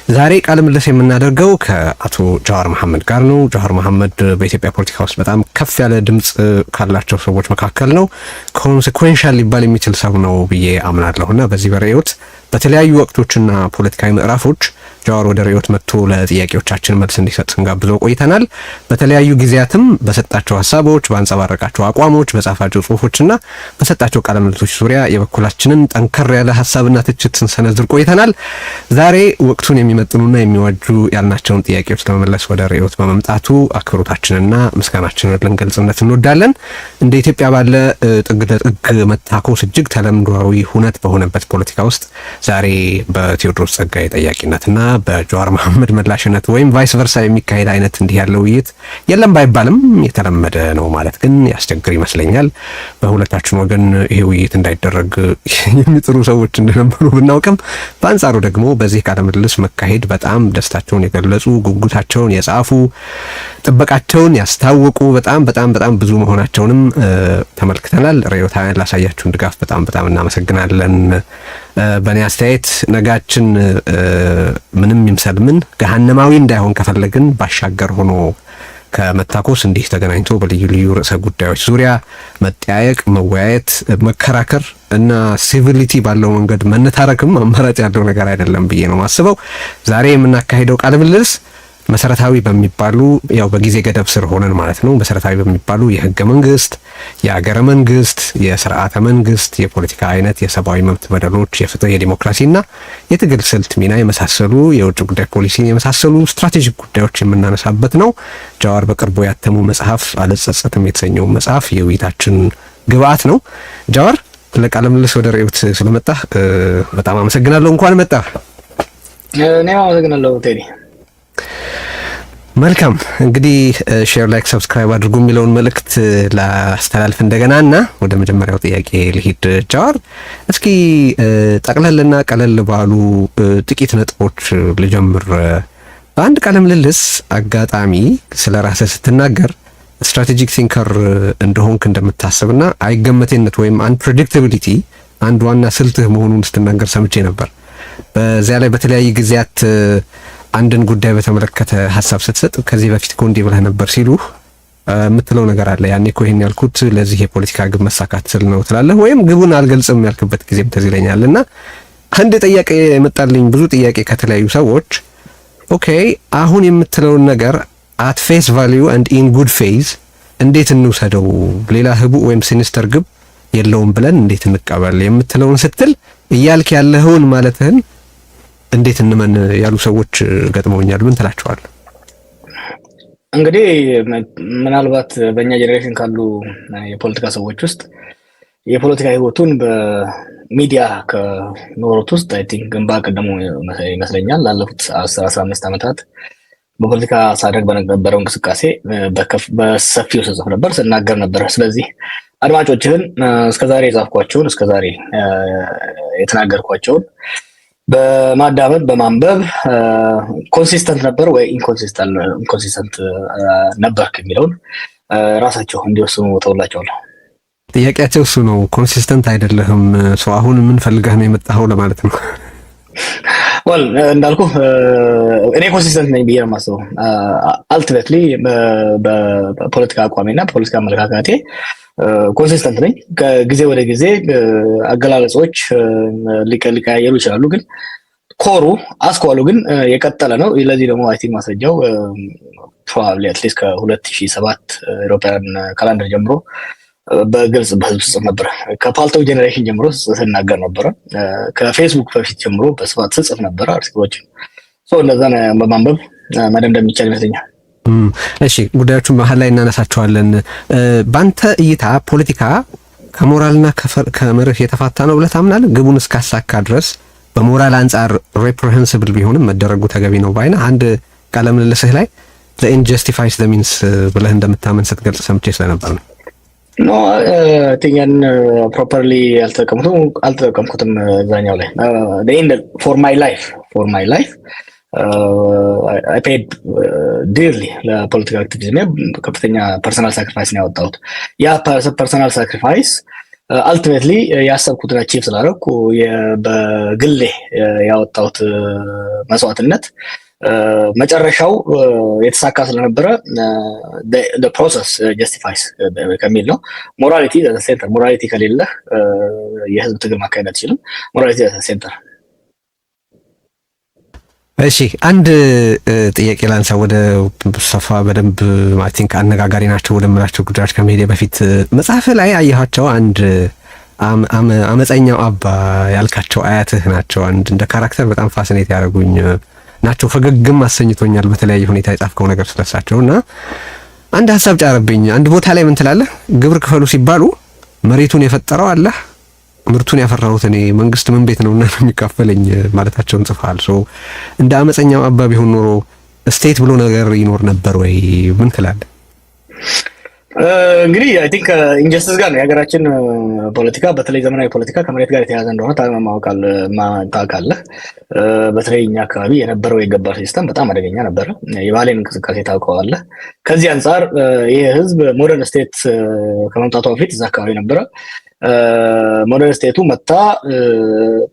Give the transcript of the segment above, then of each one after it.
ዛሬ ቃለ ምልልስ የምናደርገው ከአቶ ጃዋር መሐመድ ጋር ነው። ጃዋር መሐመድ በኢትዮጵያ ፖለቲካ ውስጥ በጣም ከፍ ያለ ድምጽ ካላቸው ሰዎች መካከል ነው። ኮንሲኩዌንሻል ሊባል የሚችል ሰው ነው ብዬ አምናለሁና በዚህ በርዕዮት በተለያዩ ወቅቶችና ፖለቲካዊ ምዕራፎች ጃዋር ወደ ርዕዮት መጥቶ ለጥያቄዎቻችን መልስ እንዲሰጥ ስንጋብዘው ቆይተናል። በተለያዩ ጊዜያትም በሰጣቸው ሀሳቦች፣ ባንጸባረቃቸው አቋሞች፣ በጻፋቸው ጽሁፎችና በሰጣቸው ቃለ ምልልሶች ዙሪያ የበኩላችንን ጠንከር ያለ ሀሳብና ትችት ስንሰነዝር ቆይተናል። ዛሬ ወቅቱን የሚመጥኑና የሚዋጁ ያልናቸውን ጥያቄዎች ለመመለስ ወደ ርዕዮት በመምጣቱ አክብሮታችንና ምስጋናችንን ልንገልጽነት እንወዳለን። እንደ ኢትዮጵያ ባለ ጥግ ለጥግ መታኮስ እጅግ ተለምዷዊ ሁነት በሆነበት ፖለቲካ ውስጥ ዛሬ በቴዎድሮስ ጸጋዬ ጠያቂነትና በጃዋር መሐመድ መላሽነት ወይም ቫይስ ቨርሳ የሚካሄድ አይነት እንዲህ ያለው ውይይት የለም ባይባልም የተለመደ ነው ማለት ግን ያስቸግር ይመስለኛል። በሁለታችን ወገን ይሄ ውይይት እንዳይደረግ የሚጥሩ ሰዎች እንደነበሩ ብናውቅም በአንጻሩ ደግሞ በዚህ ቃለ ምልልስ መካሄድ በጣም ደስታቸውን የገለጹ፣ ጉጉታቸውን የጻፉ፣ ጥበቃቸውን ያስታወቁ በጣም ብዙ መሆናቸውንም ተመልክተናል። ርዕዮታውያን ላሳያችሁን ድጋፍ በጣም እናመሰግናለን። በእኔ አስተያየት ነጋችን ምንም ይምሰል ምን ገሃነማዊ እንዳይሆን ከፈለግን ባሻገር ሆኖ ከመታኮስ እንዲህ ተገናኝቶ በልዩ ልዩ ርዕሰ ጉዳዮች ዙሪያ መጠያየቅ፣ መወያየት፣ መከራከር እና ሲቪሊቲ ባለው መንገድ መነታረክም አማራጭ ያለው ነገር አይደለም ብዬ ነው ማስበው። ዛሬ የምናካሄደው ቃለ ምልልስ መሰረታዊ በሚባሉ ያው በጊዜ ገደብ ስር ሆነን ማለት ነው መሰረታዊ በሚባሉ የህገ መንግስት፣ የሀገረ መንግስት፣ የስርዓተ መንግስት፣ የፖለቲካ አይነት፣ የሰብአዊ መብት በደሎች፣ የፍትህ፣ የዲሞክራሲና የትግል ስልት ሚና የመሳሰሉ የውጭ ጉዳይ ፖሊሲን የመሳሰሉ ስትራቴጂክ ጉዳዮች የምናነሳበት ነው። ጃዋር በቅርቡ ያተሙ መጽሐፍ አልጸጸትም የተሰኘው መጽሐፍ የውይይታችን ግብአት ነው። ጃዋር ለቃለ ምልልስ ወደ ርዕዮት ስለመጣህ በጣም አመሰግናለሁ። እንኳን መጣህ። እኔም አመሰግናለሁ ቴዲ። መልካም እንግዲህ ሼር፣ ላይክ፣ ሰብስክራይብ አድርጉ የሚለውን መልእክት ላስተላልፍ እንደገናና ወደ መጀመሪያው ጥያቄ ልሂድ። ጃዋር እስኪ ጠቅለልና ቀለል ባሉ ጥቂት ነጥቦች ልጀምር። በአንድ ቃለ ምልልስ አጋጣሚ ስለ ራስህ ስትናገር ስትራቴጂክ ቲንከር እንደሆንክ እንደምታስብና አይገመቴነት ወይም አንፕሬዲክታቢሊቲ አንድ ዋና ስልትህ መሆኑን ስትናገር ሰምቼ ነበር። በዚያ ላይ በተለያየ ጊዜያት አንድን ጉዳይ በተመለከተ ሀሳብ ስትሰጥ ከዚህ በፊት እኮ እንዲህ ብለህ ነበር ሲሉ የምትለው ነገር አለ። ያኔ እኮ ይሄን ያልኩት ለዚህ የፖለቲካ ግብ መሳካት ስል ነው ትላለህ፣ ወይም ግቡን አልገልጽም ያልክበት ጊዜም ትዝ ይለኛልና አንድ ጥያቄ የመጣልኝ ብዙ ጥያቄ ከተለያዩ ሰዎች ኦኬ አሁን የምትለውን ነገር አት ፌስ ቫልዩ ኤንድ ኢን ጉድ ፌዝ እንዴት እንውሰደው፣ ሌላ ህቡ ወይም ሲኒስተር ግብ የለውም ብለን እንዴት እንቀበል የምትለውን ስትል እያልክ ያለኸውን ማለትህን እንዴት እንመን ያሉ ሰዎች ገጥመውኛል። ምን ትላቸዋለህ? እንግዲህ ምናልባት በእኛ ጄኔሬሽን ካሉ የፖለቲካ ሰዎች ውስጥ የፖለቲካ ህይወቱን በሚዲያ ከኖሩት ውስጥ አይ ቲንክ ግንባር ቀደሙ ይመስለኛል። ላለፉት 10-15 ዓመታት በፖለቲካ ሳደርግ በነበረው እንቅስቃሴ በሰፊው ስጽፍ ነበር፣ ስናገር ነበር። ስለዚህ አድማጮችህን እስከዛሬ የጻፍኳቸውን እስከዛሬ የተናገርኳቸውን በማዳመጥ በማንበብ ኮንሲስተንት ነበር ወይ ኢንኮንሲስተንት ነበር የሚለውን ራሳቸው እንዲወስኑ ተውላቸዋለሁ። ጥያቄያቸው እሱ ነው። ኮንሲስተንት አይደለህም ሰው አሁን ምን ፈልገህ ነው የመጣኸው ለማለት ነው። ወል እንዳልኩ እኔ ኮንሲስተንት ነኝ ብዬ ነው የማስበው። አልቲሜትሊ በፖለቲካ አቋሜና በፖለቲካ አመለካከቴ ኮንሲስተንት ነኝ። ከጊዜ ወደ ጊዜ አገላለጾች ሊቀያየሩ ይችላሉ፣ ግን ኮሩ አስኳሉ ግን የቀጠለ ነው። ለዚህ ደግሞ አይ ቲንክ ማስረጃው ፕሮባብሊ አትሊስት ከ2007 ኢሮፓያን ካላንደር ጀምሮ በግልጽ በህዝብ ጽፍ ነበር። ከፓልቶ ጄኔሬሽን ጀምሮ ስናገር ነበረ። ከፌስቡክ በፊት ጀምሮ በስፋት ስጽፍ ነበር አርቲክሎችን። እንደዛ በማንበብ መደምደም የሚቻል ይመስለኛል። እሺ ጉዳዮቹን መሀል ላይ እናነሳቸዋለን። ባንተ እይታ ፖለቲካ ከሞራልና ከመርህ የተፋታ ነው ብለህ ታምናለህ? ግቡን እስካሳካ ድረስ በሞራል አንጻር ሬፕሬሄንሲብል ቢሆንም መደረጉ ተገቢ ነው ባይና አንድ ቃለ ምልልስህ ላይ the end justifies the means ብለህ እንደምታመን ስትገልጽ ሰምቼ ስለነበር ነው። ኖ ቲንገን ፕሮፐርሊ አልተጠቀምኩትም እዛኛው ላይ the end for my life I paid dearly ለፖለቲካል አክቲቪዝም ከፍተኛ ፐርሰናል ሳክሪፋይስ ነው ያወጣሁት። ያ ፐርሰናል ሳክሪፋይስ አልቲሜትሊ ያሰብኩትን አቺቭ ስላደረኩ በግሌ ያወጣሁት መስዋዕትነት መጨረሻው የተሳካ ስለነበረ the process justifies ከሚል ነው። ሞራሊቲ ሴንተር ሞራሊቲ ከሌለ የህዝብ ትግል ማካሄድ አትችልም። ሞራሊቲ ሴንተር። እሺ አንድ ጥያቄ ላንሳ ወደ ሰፋ በደንብ አይ ቲንክ አነጋጋሪ ናቸው ወደ ምላቸው ጉዳዮች ከመሄዴ በፊት መጽሐፍ ላይ አየኋቸው አንድ አመፀኛው አባ ያልካቸው አያትህ ናቸው። አንድ እንደ ካራክተር በጣም ፋሲኔት ያደረጉኝ ናቸው። ፈገግም አሰኝቶኛል በተለያየ ሁኔታ የጻፍከው ነገር ስለሳቸው እና አንድ ሀሳብ ጫረብኝ። አንድ ቦታ ላይ ምን ትላለህ? ግብር ክፈሉ ሲባሉ መሬቱን የፈጠረው አላህ ምርቱን ያፈራሁት እኔ መንግስት ምን ቤት ነውና ነው የሚካፈለኝ ማለታቸውን ጽፈሃል። ሶ እንደ አመፀኛው አባ ቢሆን ኖሮ ስቴት ብሎ ነገር ይኖር ነበር ወይ? ምን ትላለህ? እንግዲህ አይ ቲንክ ኢንጀስቲስ ጋር ነው የሀገራችን ፖለቲካ፣ በተለይ ዘመናዊ ፖለቲካ ከመሬት ጋር የተያያዘ እንደሆነ ታውቃለህ። በተለይ እኛ አካባቢ የነበረው የገባር ሲስተም በጣም አደገኛ ነበረ። የባሌን እንቅስቃሴ ታውቀዋለህ። ከዚህ አንጻር ይህ ህዝብ ሞደርን ስቴት ከመምጣቷ በፊት እዛ አካባቢ ነበረ። ሞደርን ስቴቱ መጣ።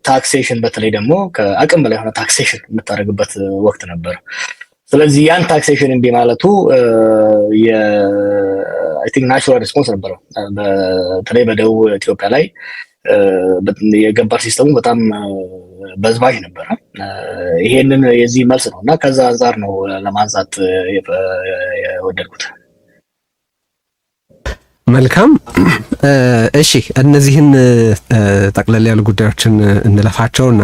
ታክሴሽን በተለይ ደግሞ ከአቅም በላይ የሆነ ታክሴሽን የምታደርግበት ወቅት ነበር። ስለዚህ ያን ታክሴሽን እምቢ ማለቱ አይ ቲንክ ናቹራል ሪስፖንስ ነበረው። በተለይ በደቡብ ኢትዮጵያ ላይ የገባር ሲስተሙ በጣም በዝባዥ ነበረ። ይሄንን የዚህ መልስ ነው እና ከዛ አንጻር ነው ለማንሳት የወደድኩት። መልካም እሺ፣ እነዚህን ጠቅለል ያሉ ጉዳዮችን እንለፋቸውና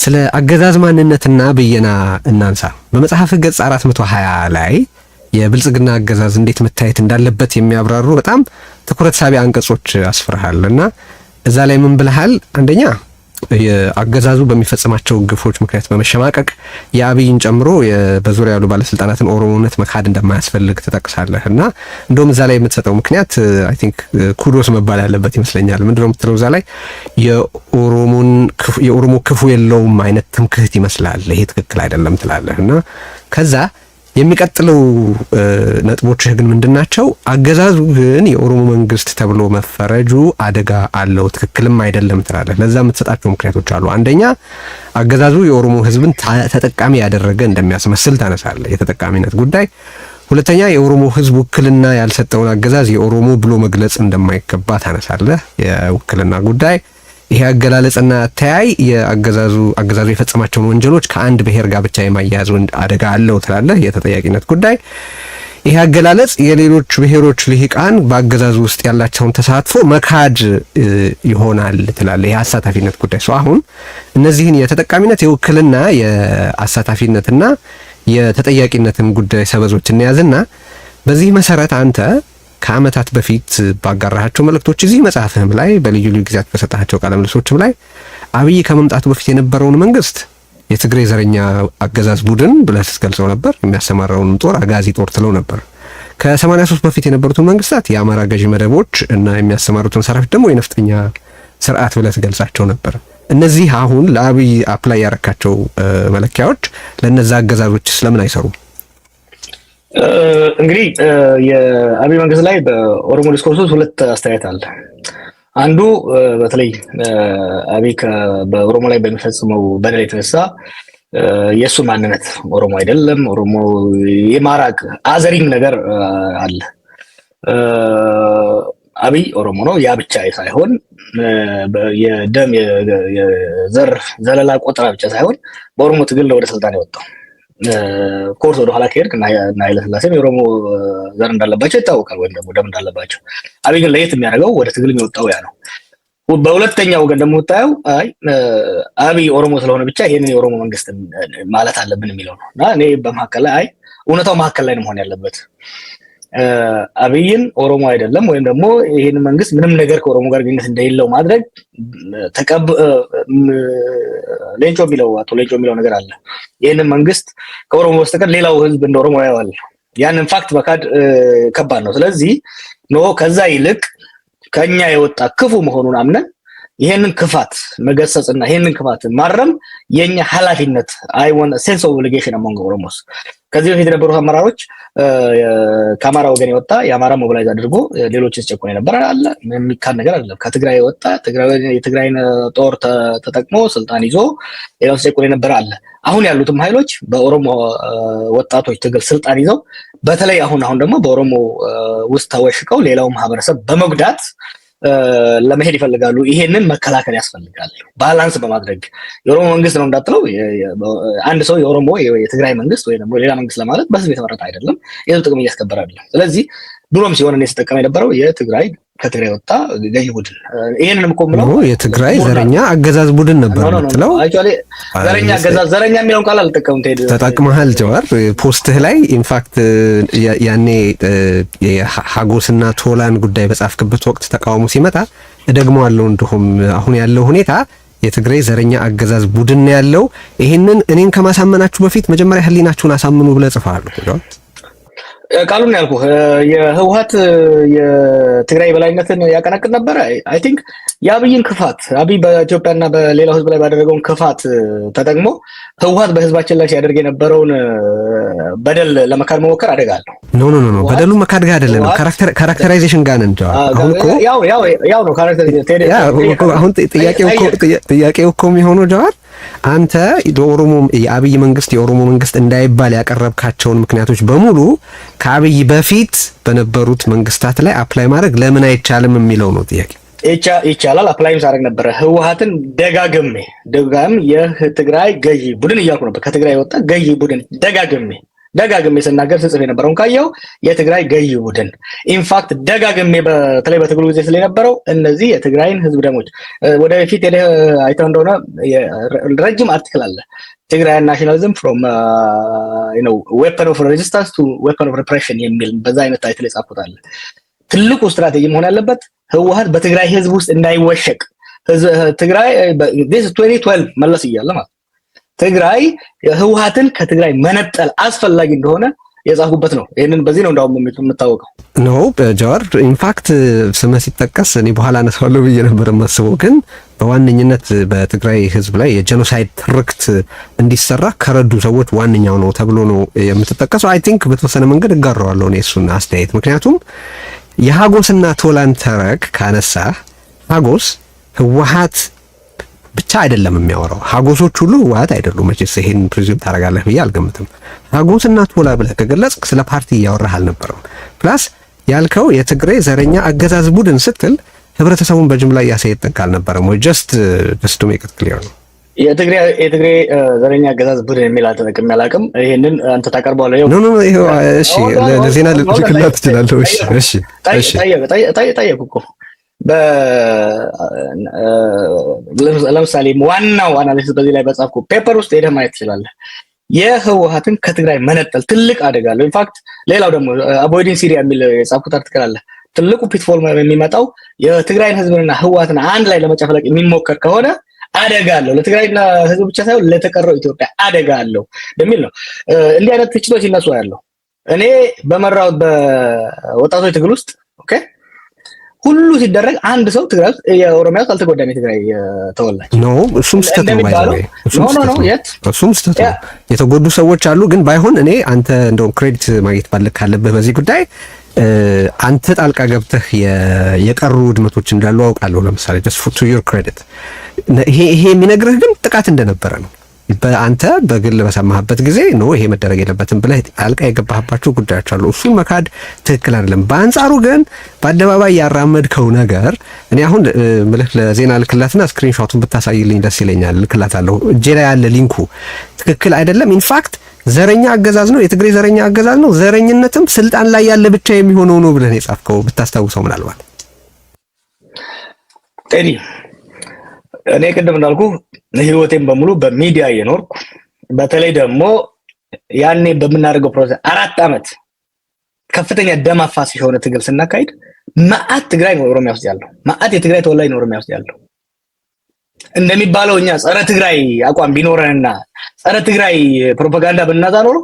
ስለ አገዛዝ ማንነትና ብየና እናንሳ። በመጽሐፍ ገጽ 420 ላይ የብልጽግና አገዛዝ እንዴት መታየት እንዳለበት የሚያብራሩ በጣም ትኩረት ሳቢ አንቀጾች አስፍረሃል እና እዛ ላይ ምን ብለሃል? አንደኛ የአገዛዙ በሚፈጽማቸው ግፎች ምክንያት በመሸማቀቅ የአብይን ጨምሮ በዙሪያ ያሉ ባለስልጣናትን ኦሮሞነት መካድ እንደማያስፈልግ ትጠቅሳለህ እና እንደውም እዛ ላይ የምትሰጠው ምክንያት አይ ቲንክ ኩዶስ መባል ያለበት ይመስለኛል። ምንድነው የምትለው እዛ ላይ የኦሮሞ ክፉ የለውም አይነት ትምክህት ይመስላል፣ ይሄ ትክክል አይደለም ትላለህ እና ከዛ የሚቀጥለው ነጥቦችህ ግን ምንድናቸው? አገዛዙ ግን የኦሮሞ መንግስት ተብሎ መፈረጁ አደጋ አለው፣ ትክክልም አይደለም ትላለህ። ለዛ የምትሰጣቸው ምክንያቶች አሉ። አንደኛ አገዛዙ የኦሮሞ ህዝብን ተጠቃሚ ያደረገ እንደሚያስመስል ታነሳለህ፣ የተጠቃሚነት ጉዳይ። ሁለተኛ የኦሮሞ ህዝብ ውክልና ያልሰጠውን አገዛዝ የኦሮሞ ብሎ መግለጽ እንደማይገባ ታነሳለህ፣ የውክልና ጉዳይ። ይሄ አገላለጽና አተያይ አገዛዙ የፈጸማቸውን ወንጀሎች ከአንድ ብሔር ጋር ብቻ የማያያዝ አደጋ አለው ትላለህ፣ የተጠያቂነት ጉዳይ። ይሄ አገላለጽ የሌሎች ብሔሮች ልሂቃን በአገዛዙ ውስጥ ያላቸውን ተሳትፎ መካድ ይሆናል ትላለህ፣ የአሳታፊነት ጉዳይ። አሁን እነዚህን የተጠቃሚነት፣ የውክልና፣ የአሳታፊነትና የተጠያቂነትን ጉዳይ ሰበዞች እንያዝና በዚህ መሰረት አንተ ከአመታት በፊት ባጋራሃቸው መልእክቶች እዚህ መጽሐፍህም ላይ በልዩ ልዩ ጊዜያት በሰጣቸው ቃለ ምልልሶችም ላይ አብይ ከመምጣቱ በፊት የነበረውን መንግስት የትግሬ ዘረኛ አገዛዝ ቡድን ብለህ ስትገልጸው ነበር። የሚያሰማራውን ጦር አጋዚ ጦር ትለው ነበር። ከ83 በፊት የነበሩትን መንግስታት የአማራ ገዢ መደቦች እና የሚያሰማሩትን ሰራዊት ደግሞ የነፍጠኛ ስርዓት ብለህ ትገልጻቸው ነበር። እነዚህ አሁን ለአብይ አፕላይ ያረካቸው መለኪያዎች ለነዛ አገዛዞች ስለምን አይሰሩም? እንግዲህ የአብይ መንግስት ላይ በኦሮሞ ዲስኮርስ ሁለት አስተያየት አለ። አንዱ በተለይ አብይ በኦሮሞ ላይ በሚፈጽመው በደል የተነሳ የእሱ ማንነት ኦሮሞ አይደለም፣ ኦሮሞ የማራቅ አዘሪም ነገር አለ። አብይ ኦሮሞ ነው፣ ያ ብቻ ሳይሆን የደም የዘር ዘለላ ቆጠራ ብቻ ሳይሆን በኦሮሞ ትግል ወደ ስልጣን የወጣው ኮርስ ወደ ኋላ ከሄድክ እና ኃይለ ሥላሴም የኦሮሞ ዘር እንዳለባቸው ይታወቃል፣ ወይም ደግሞ ደም እንዳለባቸው። አብይ ግን ለየት የሚያደርገው ወደ ትግል የሚወጣው ያ ነው። በሁለተኛው ወገን ደግሞ የምታየው አብይ ኦሮሞ ስለሆነ ብቻ ይሄንን የኦሮሞ መንግስት ማለት አለብን የሚለው ነው እና እኔ በመካከል ላይ እውነታው መካከል ላይ ነው መሆን ያለበት። አብይን ኦሮሞ አይደለም ወይም ደግሞ ይሄንን መንግስት ምንም ነገር ከኦሮሞ ጋር ግንኙነት እንደሌለው ማድረግ ሌንጮ የሚለው ነገር አለ። ይህንን መንግስት ከኦሮሞ በስተቀር ሌላው ህዝብ እንደ ኦሮሞ ያየዋል። ያንን ፋክት በካድ ከባድ ነው። ስለዚህ ከዛ ይልቅ ከኛ የወጣ ክፉ መሆኑን አምነን ይሄንን ክፋት መገሰጽና ይሄንን ክፋት ማረም የኛ ኃላፊነት አይወን ሴንስ ኦፍ ኦብሊጌሽን አሞንግ ኦሮሞስ። ከዚህ በፊት የነበሩ አመራሮች ከአማራ ወገን የወጣ የአማራ ሞቢላይዝ አድርጎ ሌሎችን ሲጨቆን የነበረ አለ። የሚካድ ነገር አይደለም። ከትግራይ የወጣ የትግራይን ጦር ተጠቅሞ ስልጣን ይዞ ሌላው ሲጨቆን የነበረ አለ። አሁን ያሉትም ኃይሎች በኦሮሞ ወጣቶች ትግል ስልጣን ይዘው በተለይ አሁን ደግሞ በኦሮሞ ውስጥ ተወሽቀው ሌላው ማህበረሰብ በመጉዳት ለመሄድ ይፈልጋሉ። ይሄንን መከላከል ያስፈልጋል። ባላንስ በማድረግ የኦሮሞ መንግስት ነው እንዳትለው አንድ ሰው የኦሮሞ የትግራይ መንግስት ወይ ደግሞ ሌላ መንግስት ለማለት በህዝብ የተመረጠ አይደለም። የህዝብ ጥቅም እያስከበረ አይደለም። ስለዚህ ድሮም ሲሆን እኔ ስጠቀም የነበረው የትግራይ ከትግራይ ወጣ ገዢ ቡድን ይሄንንም እኮ ምለው የትግራይ ዘረኛ አገዛዝ ቡድን ነበር የምትለው። አክቹአሊ ዘረኛ አገዛዝ ዘረኛ የሚለውን ቃል አልተጠቀምም። ተጠቅመሃል ጀዋር ፖስትህ ላይ ኢንፋክት ያኔ የሀጎስና ቶላን ጉዳይ በጻፍክበት ወቅት ተቃውሞ ሲመጣ እደግመዋለሁ እንደውም አሁን ያለው ሁኔታ የትግራይ ዘረኛ አገዛዝ ቡድን ያለው ይሄንን እኔን ከማሳመናችሁ በፊት መጀመሪያ ህሊናችሁን አሳምኑ ብለህ ጽፈሃል ጀዋር። ቃሉን ያልኩህ የህወሓት የትግራይ በላይነትን ያቀነቅን ነበረ። አይ ቲንክ የአብይን ክፋት አብይ በኢትዮጵያና በሌላው ህዝብ ላይ ባደረገውን ክፋት ተጠቅሞ ህወሓት በህዝባችን ላይ ሲያደርግ የነበረውን በደል ለመካድ መሞከር አደጋ አለው። ኖ በደሉ መካድ ጋር አይደለም፣ ካራክተራይዜሽን ጋር ነው። አሁን እኮ ያው ነው ካራክተራይዜሽን። አሁን ጥያቄው እኮ የሚሆነው ጀዋር አንተ የአብይ መንግስት የኦሮሞ መንግስት እንዳይባል ያቀረብካቸውን ምክንያቶች በሙሉ ከአብይ በፊት በነበሩት መንግስታት ላይ አፕላይ ማድረግ ለምን አይቻልም የሚለው ነው ጥያቄ። ይቻላል። አፕላይም ሳደርግ ነበረ። ህወሓትን ደጋግሜ የትግራይ ገዢ ቡድን እያልኩ ነበር። ከትግራይ የወጣ ገዢ ቡድን ደጋግሜ ስናገር ስጽፍ የነበረውን ካየው የትግራይ ገዢ ቡድን ኢንፋክት ደጋግሜ በተለይ በትግሉ ጊዜ ስለነበረው እነዚህ የትግራይን ህዝብ ደሞች ወደፊት አይተው እንደሆነ ረጅም አርቲክል አለ ትግራይ ናሽናሊዝም ፍሮም ዌፐን ኦፍ ሬዚስታንስ ቱ ዌፐን ኦፍ ሪፕሬሽን የሚል በዛ አይነት ታይትል የጻፍኩት አለ። ትልቁ ስትራቴጂ መሆን ያለበት ህወሓት በትግራይ ህዝብ ውስጥ እንዳይወሸቅ ትግራይ this 2012 መለስ እያለ ማለት ትግራይ ህወሓትን ከትግራይ መነጠል አስፈላጊ እንደሆነ የጻፍኩበት ነው። ይሄንን በዚህ ነው እንዳውም የምታወቀው ነው ጀዋር። ኢንፋክት ስመ ሲጠቀስ እኔ በኋላ አነሳዋለሁ ብዬ ነበር የማስበው፣ ግን በዋነኝነት በትግራይ ህዝብ ላይ የጄኖሳይድ ትርክት እንዲሰራ ከረዱ ሰዎች ዋነኛው ነው ተብሎ ነው የምትጠቀሰው። አይ ቲንክ በተወሰነ መንገድ እጋራዋለሁ እኔ እሱን አስተያየት። ምክንያቱም የሀጎስና ቶላን ተረክ ካነሳ ሀጎስ ህወሓት ብቻ አይደለም የሚያወራው። ሀጎሶች ሁሉ ህወሓት አይደሉም። መቼስ ይሄን ፕሪዚም ታደርጋለህ ብዬ አልገምትም። ሀጎስና ቶላ ብለህ ከገለጽክ ስለ ፓርቲ እያወራህ አልነበረም። ፕላስ ያልከው የትግራይ ዘረኛ አገዛዝ ቡድን ስትል ህብረተሰቡን በጅምላ እያሳየጠቅ አልነበረም ወይ? ጀስት ቱ ሜክ ኢት ክሊር ነው። የትግራይ ዘረኛ አገዛዝ ቡድን የሚል አልተጠቅሜ አላውቅም። ይሄንን አንተ ታቀርበዋለህ። ኖ ይሄው እሺ፣ ለዜና ልክላት ትችላለህ። እሺ ጠየቁ እኮ ለምሳሌ ዋናው አናሊሲስ በዚህ ላይ በጻፍኩ ፔፐር ውስጥ ሄደህ ማየት ትችላለህ። የህወሓትን ከትግራይ መነጠል ትልቅ አደጋ አለው። ኢንፋክት ሌላው ደግሞ አቮይዲንግ ሲሪያ የሚል የጻፍኩት አርቲክል አለ። ትልቁ ፒትፎል የሚመጣው የትግራይን ህዝብና ህወሓትን አንድ ላይ ለመጨፍለቅ የሚሞከር ከሆነ አደጋ አለው። ለትግራይና ህዝብ ብቻ ሳይሆን ለተቀረው ኢትዮጵያ አደጋ አለው በሚል ነው እንዲህ አይነት ትችቶች ይነሱ ያለው። እኔ በመራሁት በወጣቶች ትግል ውስጥ ኦኬ ሁሉ ሲደረግ አንድ ሰው ትግራይ ውስጥ የኦሮሚያ ውስጥ አልተጎዳም። የትግራይ ተወላጅ ነው። እሱም ስተት ነው ባይዘው እሱም ስተት ነው። የተጎዱ ሰዎች አሉ። ግን ባይሆን እኔ አንተ እንደውም ክሬዲት ማግኘት ካለብህ በዚህ ጉዳይ አንተ ጣልቃ ገብተህ የቀሩ ውድመቶች እንዳሉ አውቃለሁ። ለምሳሌ just for to your credit ይሄ የሚነግርህ ግን ጥቃት እንደነበረ ነው። በአንተ በግል በሰማህበት ጊዜ ነው ይሄ መደረግ የለበትም ብለህ ጣልቃ የገባህባቸው ጉዳዮች አሉ። እሱን መካድ ትክክል አይደለም። በአንጻሩ ግን በአደባባይ ያራመድከው ነገር እኔ አሁን ምልህ ለዜና ልክላትና ስክሪንሾቱን ብታሳይልኝ ደስ ይለኛል። ልክላታለሁ። እጄ ላይ ያለ ሊንኩ ትክክል አይደለም። ኢንፋክት ዘረኛ አገዛዝ ነው፣ የትግራይ ዘረኛ አገዛዝ ነው። ዘረኝነትም ስልጣን ላይ ያለ ብቻ የሚሆነው ነው ብለህ የጻፍከው ብታስታውሰው ምናልባት ጤኒ እኔ ቅድም እንዳልኩ ህይወቴን በሙሉ በሚዲያ እየኖርኩ በተለይ ደግሞ ያኔ በምናደርገው ፕሮሰስ 4 አመት ከፍተኛ ደም አፋሳሽ የሆነ ትግል ስናካሂድ ማአት ትግራይ ነው ኦሮሚያ ውስጥ ያለው፣ ማአት የትግራይ ተወላጅ ነው ኦሮሚያ ውስጥ ያለው። እንደሚባለው እኛ ጸረ ትግራይ አቋም ቢኖረንና ጸረ ትግራይ ፕሮፓጋንዳ ብናዛ ኖሮ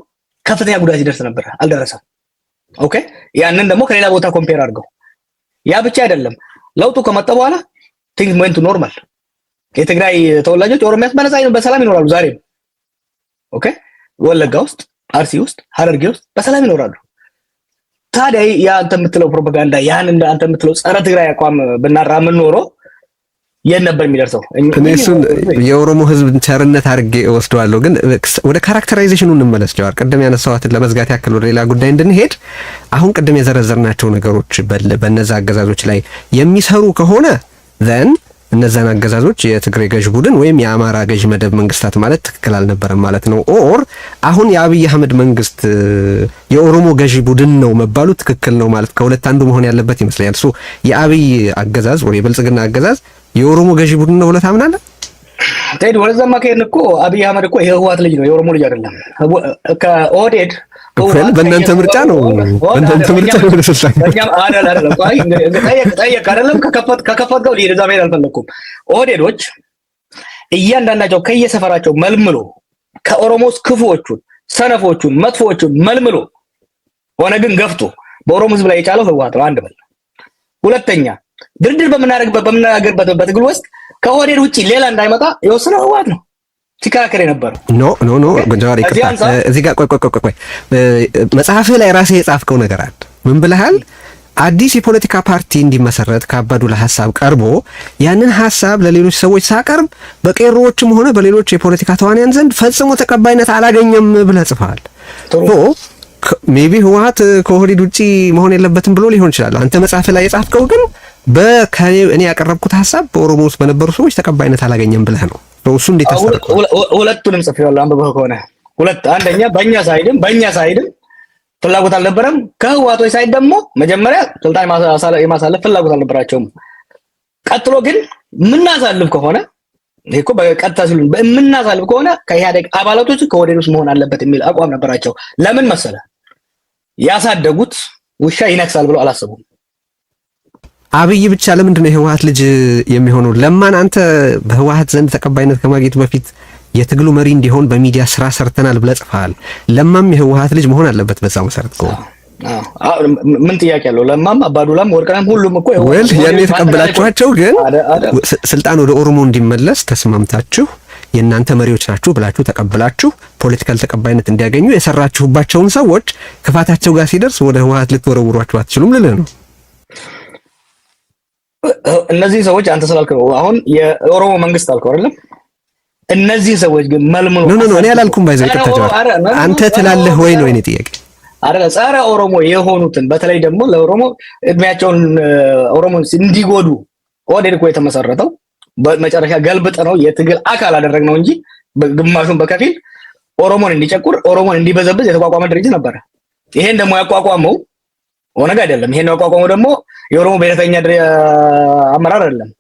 ከፍተኛ ጉዳት ይደርስ ነበር። አልደረሰም። ኦኬ ያንን ደግሞ ከሌላ ቦታ ኮምፔር አድርገው። ያ ብቻ አይደለም። ለውጡ ከመጣ በኋላ ቲንግስ ዌንት ቱ ኖርማል። የትግራይ ተወላጆች ኦሮሚያ በነፃ በሰላም ይኖራሉ ዛሬም። ኦኬ ወለጋ ውስጥ፣ አርሲ ውስጥ፣ ሀረርጌ ውስጥ በሰላም ይኖራሉ። ታዲያ አንተ የምትለው ፕሮፓጋንዳ ያን አንተ የምትለው ጸረ ትግራይ አቋም ብናራምን ኖሮ የት ነበር የሚደርሰው? እኔ እሱን የኦሮሞ ህዝብ ቸርነት አድርጌ እወስደዋለሁ። ግን ወደ ካራክተራይዜሽኑ እንመለስ ጀዋር። ቅድም ያነሳዋትን ለመዝጋት ያክል ወደ ሌላ ጉዳይ እንድንሄድ አሁን ቅድም የዘረዘርናቸው ነገሮች በነዛ አገዛዞች ላይ የሚሰሩ ከሆነ ዘን እነዛን አገዛዞች የትግራይ ገዥ ቡድን ወይም የአማራ ገዥ መደብ መንግስታት ማለት ትክክል አልነበረም ማለት ነው። ኦር አሁን የአብይ አህመድ መንግስት የኦሮሞ ገዥ ቡድን ነው መባሉ ትክክል ነው ማለት ከሁለት አንዱ መሆን ያለበት ይመስለኛል። ሶ የአብይ አገዛዝ ወይ የብልጽግና አገዛዝ የኦሮሞ ገዢ ቡድን ነው ብለህ ታምናለህ? ታዲያ ወደዛማ ከሄድን እኮ አብይ አህመድ እኮ የህወሓት ልጅ ነው፣ የኦሮሞ ልጅ አይደለም። ከኦህዴድ በእናንተ ምርጫ ነው፣ በእናንተ ምርጫ ነው ለስልጣን አይደለም። ከከፈትከው ሊሄድ እዛ መሄድ አልፈለኩም። ኦህዴዶች እያንዳንዳቸው ከየሰፈራቸው መልምሎ ከኦሮሞ ክፉዎቹን፣ ሰነፎቹን፣ መጥፎዎቹን መልምሎ ኦነግን ገፍቶ በኦሮሞ ህዝብ ላይ የጫለው ህወሓት ነው። አንድ በል። ሁለተኛ ድርድር በምናገርበት በትግል ውስጥ ከኦህዴድ ውጪ ሌላ እንዳይመጣ የወሰነው ህወሓት ነው ሲከራከር የነበረው። ኖ ጀዋር ይቅርታ፣ እዚህ ጋር ቆይ መጽሐፍህ ላይ ራስህ የጻፍከው ነገር አለ። ምን ብለሃል? አዲስ የፖለቲካ ፓርቲ እንዲመሰረት ከአባዱላ ሀሳብ ቀርቦ ያንን ሀሳብ ለሌሎች ሰዎች ሳቀርብ በቄሮዎችም ሆነ በሌሎች የፖለቲካ ተዋንያን ዘንድ ፈጽሞ ተቀባይነት አላገኘም ብለህ ጽፈሃል። ሜቢ ህወሓት ከኦህዴድ ውጪ መሆን የለበትም ብሎ ሊሆን ይችላል። አንተ መጽሐፍ ላይ የጻፍከው ግን እኔ ያቀረብኩት ሀሳብ በኦሮሞ ውስጥ በነበሩ ሰዎች ተቀባይነት አላገኘም ብለህ ነው። እሱ እንዴት አስተካክለው? ሁለቱንም ጽፌዋለሁ፣ አንብበህ ከሆነ አንደኛ በእኛ ሳይድም ፍላጎት አልነበረም። ከህወሓቶች ሳይድ ደግሞ መጀመሪያ ስልጣን የማሳለፍ ፍላጎት አልነበራቸውም። ቀጥሎ ግን የምናሳልፍ ከሆነ ይሄ እኮ በቀጥታ ሲሉ የምናሳልፍ ከሆነ ከኢህአዴግ አባላቶች ከኦህዴድ ውስጥ መሆን አለበት የሚል አቋም ነበራቸው። ለምን መሰለ? ያሳደጉት ውሻ ይነክሳል ብሎ አላሰቡም። አብይ ብቻ ለምንድን ነው የህወሓት ልጅ የሚሆነው? ለማን አንተ በህወሓት ዘንድ ተቀባይነት ከማግኘቱ በፊት የትግሉ መሪ እንዲሆን በሚዲያ ስራ ሰርተናል ብለህ ጽፈሃል። ለማም የህወሓት ልጅ መሆን አለበት በዛው መሰረት እኮ። ምን ጥያቄ አለው? ለማም አባዱላም ወርቅነህም ሁሉም እኮ ያን የተቀበላችኋቸው ግን ስልጣን ወደ ኦሮሞ እንዲመለስ ተስማምታችሁ የእናንተ መሪዎች ናችሁ ብላችሁ ተቀብላችሁ ፖለቲካል ተቀባይነት እንዲያገኙ የሰራችሁባቸውን ሰዎች ክፋታቸው ጋር ሲደርስ ወደ ህወሓት ልትወረውሯቸው አትችሉም ልልህ ነው። እነዚህ ሰዎች አንተ ስላልከው አሁን የኦሮሞ መንግስት አልከው አይደለም? እነዚህ ሰዎች ግን መልምሎ ኖ እኔ አላልኩም። ባይዘው ይቀጥታቸው አንተ ትላለህ ወይ ነው የኔ ጥያቄ። አይደለ ጸረ ኦሮሞ የሆኑትን በተለይ ደግሞ ለኦሮሞ እድሜያቸውን ኦሮሞን እንዲጎዱ ኦህዴድ እኮ የተመሰረተው በመጨረሻ ገልብጥ ነው የትግል አካል አደረግ ነው እንጂ ግማሹን በከፊል ኦሮሞን እንዲጨቁር ኦሮሞን እንዲበዘብዝ የተቋቋመ ድርጅት ነበረ። ይሄን ደግሞ ያቋቋመው ኦነግ አይደለም። ይሄን ያቋቋመው ደግሞ የኦሮሞ ብሔረተኛ አመራር አይደለም።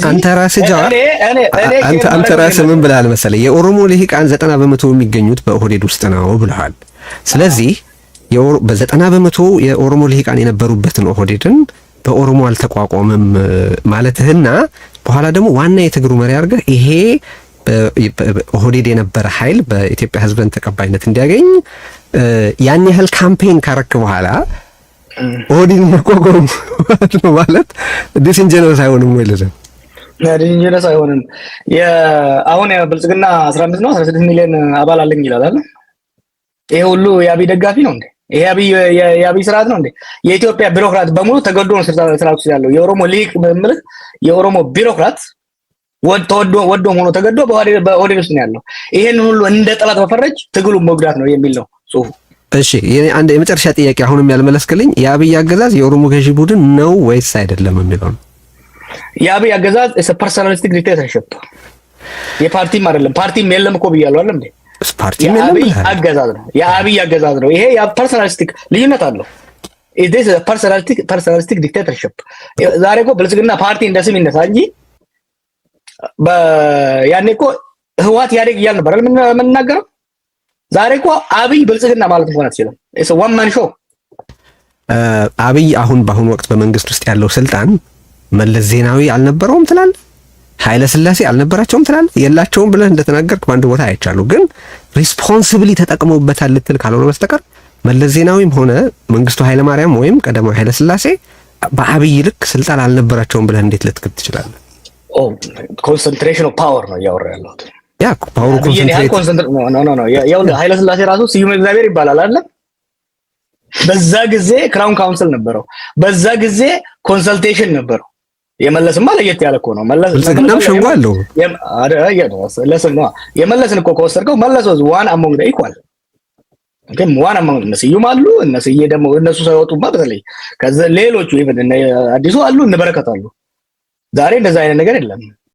አንተ ራስህ ጃዋር አንተ ራስህ ምን ብለሃል መሰለህ? የኦሮሞ ልሂቃን 90% የሚገኙት በኦህዴድ ውስጥ ነው ብለሃል። ስለዚህ በ90% የኦሮሞ ልሂቃን የነበሩበትን ኦህዴድን በኦሮሞ አልተቋቋመም ማለትህና በኋላ ደግሞ ዋና የትግሩ መሪ አድርገህ ይሄ ኦህዴድ የነበረ ኃይል በኢትዮጵያ ሕዝብን ተቀባይነት እንዲያገኝ ያን ያህል ካምፔን ካረክ በኋላ ኦህዴድ መቋቋም ነው ማለት ዲስኢንጀነስ አይሆንም ወይ? ለዛ ዲስኢንጀነስ አይሆንም። አሁን ብልጽግና 15 ነው 16 ሚሊዮን አባል አለኝ ይላል አይደል? ይሄ ሁሉ የአብይ ደጋፊ ነው እንዴ? ይሄ የአብይ ስርዓት ነው እንዴ? የኢትዮጵያ ቢሮክራት በሙሉ ተገዶ ነው ስርዓቱ ያለው። የኦሮሞ ሊቅ ምልህ የኦሮሞ ቢሮክራት ወዶ ሆኖ ተገዶ በኦህዴድ ውስጥ ነው ያለው። ይሄን ሁሉ እንደ ጠላት መፈረጅ ትግሉን መጉዳት ነው የሚል ነው ጽሁፉ። እሺ አንድ የመጨረሻ ጥያቄ አሁንም ያልመለስክልኝ የአብይ አገዛዝ የኦሮሞ ገዢ ቡድን ነው ወይስ አይደለም የሚለው ነው። የአብይ አገዛዝ ፐርሰናሊስቲክ ዲክቴተርሺፕ የፓርቲም አይደለም። ፓርቲም የለም እኮ ብያለሁ አይደል እንዴ? ፓርቲም የለም። የአብይ አገዛዝ ነው። የአብይ አገዛዝ ነው። ይሄ ፐርሰናሊስቲክ ልዩነት አለው። this is a personalistic dictatorship። ዛሬ እኮ ብልጽግና ፓርቲ እንደ ስም ይነሳ እንጂ ያኔ እኮ ህወሓት ያደግ እያልን ነበር የምንናገረው። ዛሬ እኮ አብይ ብልጽግና ማለት እንኳን አትችልም። እሱ ዋን ማን ሾው። አብይ በአሁኑ ወቅት በመንግስት ውስጥ ያለው ስልጣን መለስ ዜናዊ አልነበረውም ትላለህ? ኃይለ ሥላሴ አልነበራቸውም ትላለህ? የላቸውም ብለህ እንደተናገርክ በአንድ ቦታ አይቻሉ። ግን ሪስፖንሲብሊ ተጠቅመውበታል ልትል ካልሆነ በስተቀር መለስ ዜናዊም ሆነ መንግስቱ ኃይለ ማርያም ወይም ቀዳማዊ ኃይለ ሥላሴ በአብይ ልክ ስልጣን አልነበራቸውም ብለህ እንዴት ልትክድ ትችላለህ? ኮንሰንትሬሽን ኦፍ ፓወር ነው እያወራ ያለሁት። ያ ፓወሩ ኮንሰንትሬት ነው። ኃይለ ሥላሴ ራሱ ስዩም እግዚአብሔር ይባላል አይደል? በዛ ጊዜ ክራውን ካውንስል ነበረው። በዛ ጊዜ ኮንሰልቴሽን ነበረው። የመለስማ ለየት ያለ እኮ ነው። ብልጽግናም ሸንጎ አለው። የመለስን እኮ ከወሰድከው መለስ ዋን አሞንግ ዘ ኢኳል ግን ዋን አሞንግ እነ ስዩም አሉ። እነ ስዬ ደግሞ እነሱ ሳይወጡማ በተለይ ከዛ ሌሎቹ ኢቭን እነ አዲሱ አሉ፣ እነ በረከት አሉ። ዛሬ እንደዛ አይነት ነገር የለም።